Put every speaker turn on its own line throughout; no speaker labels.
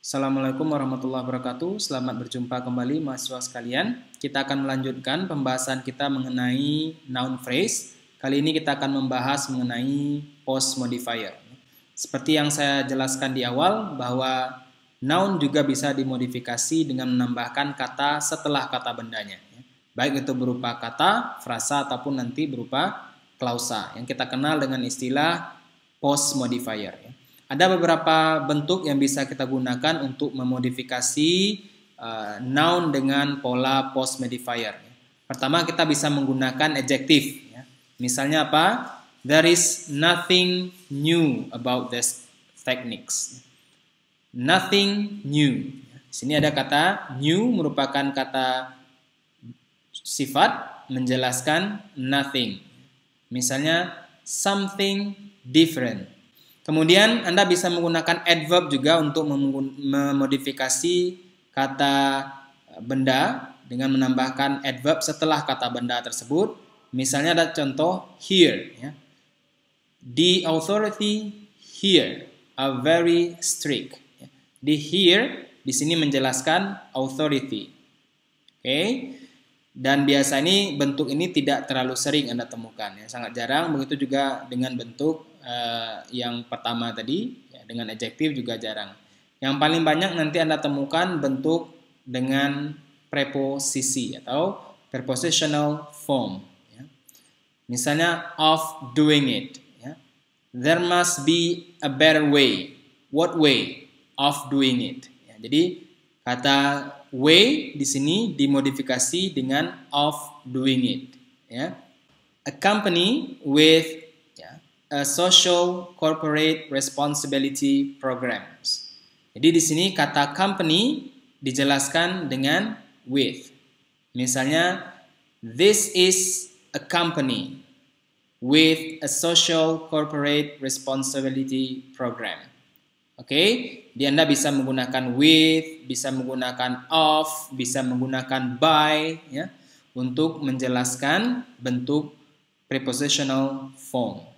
Assalamualaikum warahmatullahi wabarakatuh. Selamat berjumpa kembali mahasiswa sekalian. Kita akan melanjutkan pembahasan kita mengenai noun phrase. Kali ini kita akan membahas mengenai post modifier. Seperti yang saya jelaskan di awal bahwa noun juga bisa dimodifikasi dengan menambahkan kata setelah kata bendanya. Baik itu berupa kata, frasa ataupun nanti berupa klausa yang kita kenal dengan istilah post modifier. Ada beberapa bentuk yang bisa kita gunakan untuk memodifikasi noun dengan pola post modifier. Pertama, kita bisa menggunakan adjektif. Misalnya apa? There is nothing new about this techniques. Nothing new. Di sini ada kata new merupakan kata sifat menjelaskan nothing. Misalnya something different. Kemudian Anda bisa menggunakan adverb juga untuk memodifikasi kata benda dengan menambahkan adverb setelah kata benda tersebut. Misalnya ada contoh here. The authority here are very strict. Di here di sini menjelaskan authority. Oke. Dan biasa ini bentuk ini tidak terlalu sering Anda temukan, sangat jarang. Begitu juga dengan bentuk yang pertama tadi, dengan adjektif juga jarang. Yang paling banyak nanti Anda temukan bentuk dengan preposisi atau prepositional form. Misalnya of doing it. There must be a better way. What way of doing it? Jadi kata way di sini dimodifikasi dengan of doing it. A company with a social corporate responsibility programs. Jadi di sini kata company dijelaskan dengan with. Misalnya, this is a company with a social corporate responsibility program. Oke, di Anda bisa menggunakan with, bisa menggunakan of, bisa menggunakan by, untuk menjelaskan bentuk prepositional form.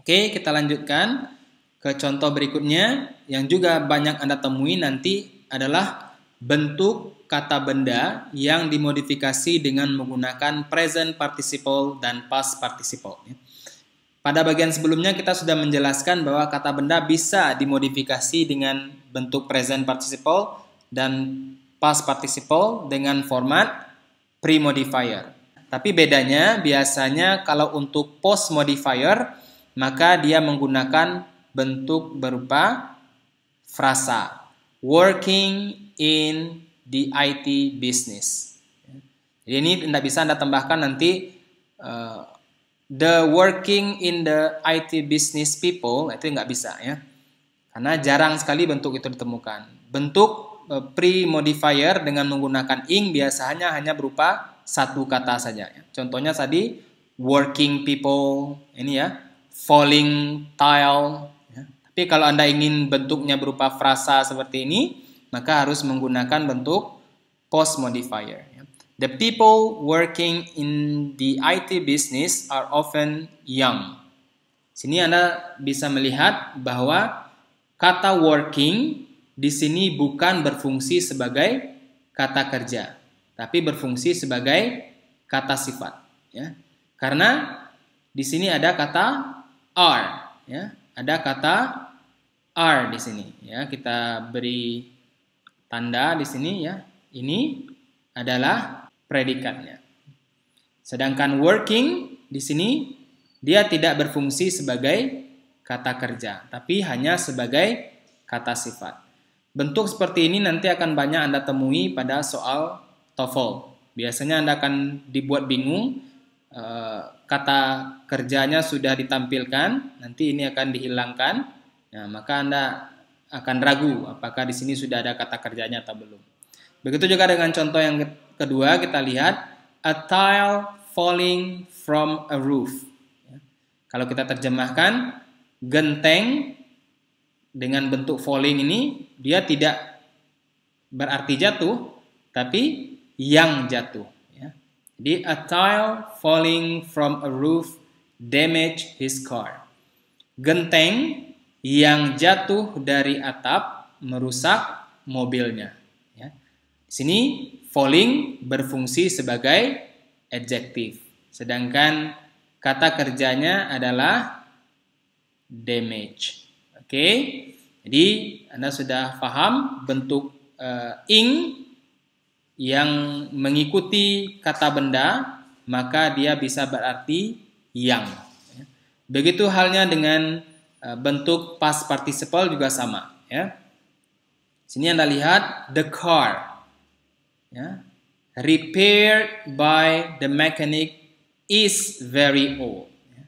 Oke, kita lanjutkan ke contoh berikutnya yang juga banyak Anda temui nanti adalah bentuk kata benda yang dimodifikasi dengan menggunakan present participle dan past participle. Pada bagian sebelumnya kita sudah menjelaskan bahwa kata benda bisa dimodifikasi dengan bentuk present participle dan past participle dengan format pre-modifier. Tapi bedanya biasanya kalau untuk post modifier maka dia menggunakan bentuk berupa frasa. Working in the IT business. Jadi ini tidak bisa Anda tambahkan nanti the working in the IT business people, itu nggak bisa ya. Karena jarang sekali bentuk itu ditemukan. Bentuk pre-modifier dengan menggunakan ing biasanya hanya berupa satu kata saja. Contohnya tadi working people, ini ya. Falling tile. Tapi kalau Anda ingin bentuknya berupa frasa seperti ini, maka harus menggunakan bentuk post modifier. The people working in the IT business are often young. Sini Anda bisa melihat bahwa kata working di sini bukan berfungsi sebagai kata kerja, tapi berfungsi sebagai kata sifat. Karena di sini ada kata are, ada kata are di sini. Kita beri tanda di sini Ini adalah predikatnya. Sedangkan working di sini dia tidak berfungsi sebagai kata kerja, tapi hanya sebagai kata sifat. Bentuk seperti ini nanti akan banyak Anda temui pada soal TOEFL. Biasanya Anda akan dibuat bingung. Kata kerjanya sudah ditampilkan, nanti ini akan dihilangkan. Maka Anda akan ragu apakah di sini sudah ada kata kerjanya atau belum. Begitu juga dengan contoh yang kedua, kita lihat a tile falling from a roof. Kalau kita terjemahkan, genteng dengan bentuk falling ini dia tidak berarti jatuh, tapi yang jatuh. Jadi a tile falling from a roof damaged his car. Genteng yang jatuh dari atap merusak mobilnya. Ya. Di sini falling berfungsi sebagai adjektif, sedangkan kata kerjanya adalah damage. Oke, jadi Anda sudah paham bentuk ing yang mengikuti kata benda, maka dia bisa berarti yang. Begitu halnya dengan bentuk past participle juga sama. Ya. Sini Anda lihat the car, ya, repaired by the mechanic is very old. Ya.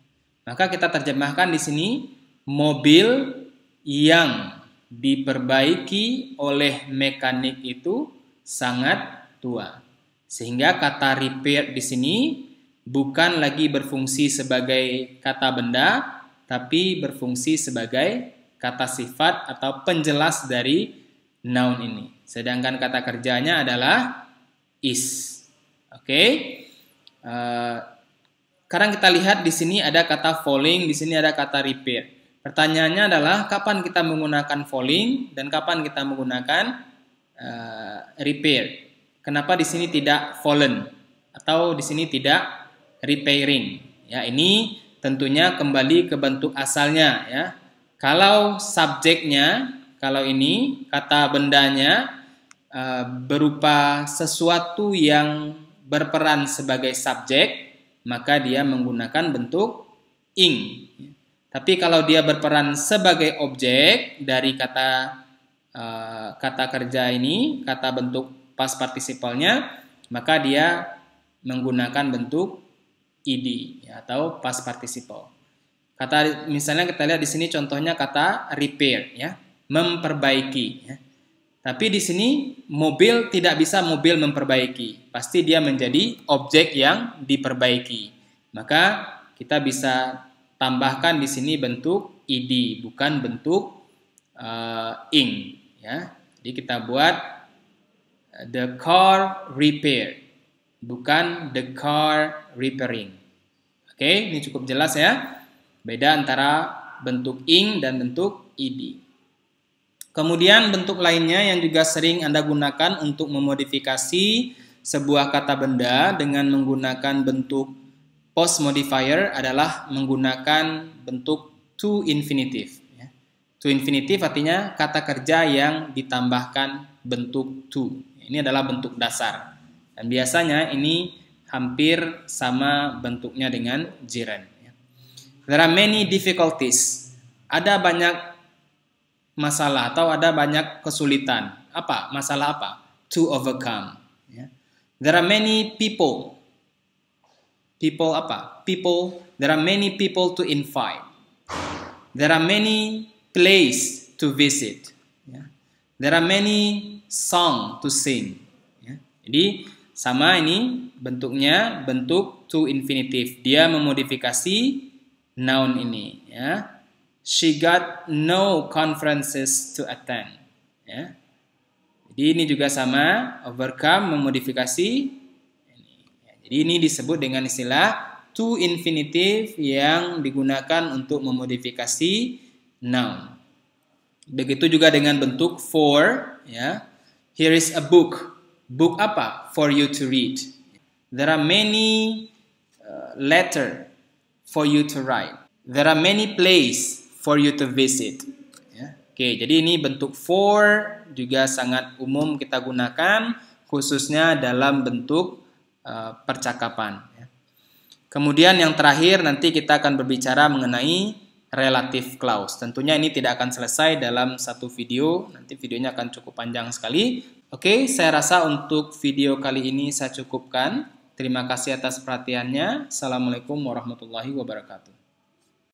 Maka kita terjemahkan di sini mobil yang diperbaiki oleh mekanik itu sangat tua. Sehingga kata repair di sini bukan lagi berfungsi sebagai kata benda, tapi berfungsi sebagai kata sifat atau penjelas dari noun ini. Sedangkan kata kerjanya adalah is. Oke. Sekarang kita lihat di sini ada kata falling, di sini ada kata repair. Pertanyaannya adalah kapan kita menggunakan falling dan kapan kita menggunakan repair. Kenapa di sini tidak fallen atau di sini tidak repairing? Ya, ini tentunya kembali ke bentuk asalnya. Ya, kalau subjeknya, kalau ini kata bendanya berupa sesuatu yang berperan sebagai subjek, maka dia menggunakan bentuk ing. Tapi kalau dia berperan sebagai objek dari kata kerja ini, kata bentuk past participle-nya, maka dia menggunakan bentuk ed ya, atau past participle. Kata misalnya kita lihat di sini contohnya kata repair, ya, memperbaiki. Ya. Tapi di sini mobil tidak bisa mobil memperbaiki, pasti dia menjadi objek yang diperbaiki. Maka kita bisa tambahkan di sini bentuk ed, bukan bentuk ing. Ya. Jadi kita buat the car repaired, bukan the car repairing. Oke, ini cukup jelas ya. Beda antara bentuk ing dan bentuk ed. Kemudian bentuk lainnya yang juga sering Anda gunakan untuk memodifikasi sebuah kata benda dengan menggunakan bentuk post modifier adalah menggunakan bentuk to infinitive. To infinitive artinya kata kerja yang ditambahkan bentuk to. Ini adalah bentuk dasar. Dan biasanya ini hampir sama bentuknya dengan gerund. There are many difficulties. Ada banyak masalah atau ada banyak kesulitan. Apa? Masalah apa? To overcome. There are many people. People apa? People. There are many people to invite. There are many place to visit. There are many song to sing. Jadi sama ini bentuknya bentuk to infinitive. Dia memodifikasi noun ini. Ya. She got no conferences to attend. Ya. Jadi ini juga sama, overcome memodifikasi ini. Ya, jadi ini disebut dengan istilah to infinitive yang digunakan untuk memodifikasi noun. Begitu juga dengan bentuk for. Ya. Here is a book. Book apa? For you to read. There are many letter for you to write. There are many place for you to visit. Ya. Oke, jadi ini bentuk for juga sangat umum kita gunakan, khususnya dalam bentuk percakapan. Ya. Kemudian yang terakhir nanti kita akan berbicara mengenai relative clause. Tentunya ini tidak akan selesai dalam satu video, nanti videonya akan cukup panjang sekali. Oke, saya rasa untuk video kali ini saya cukupkan. Terima kasih atas perhatiannya. Assalamualaikum warahmatullahi wabarakatuh.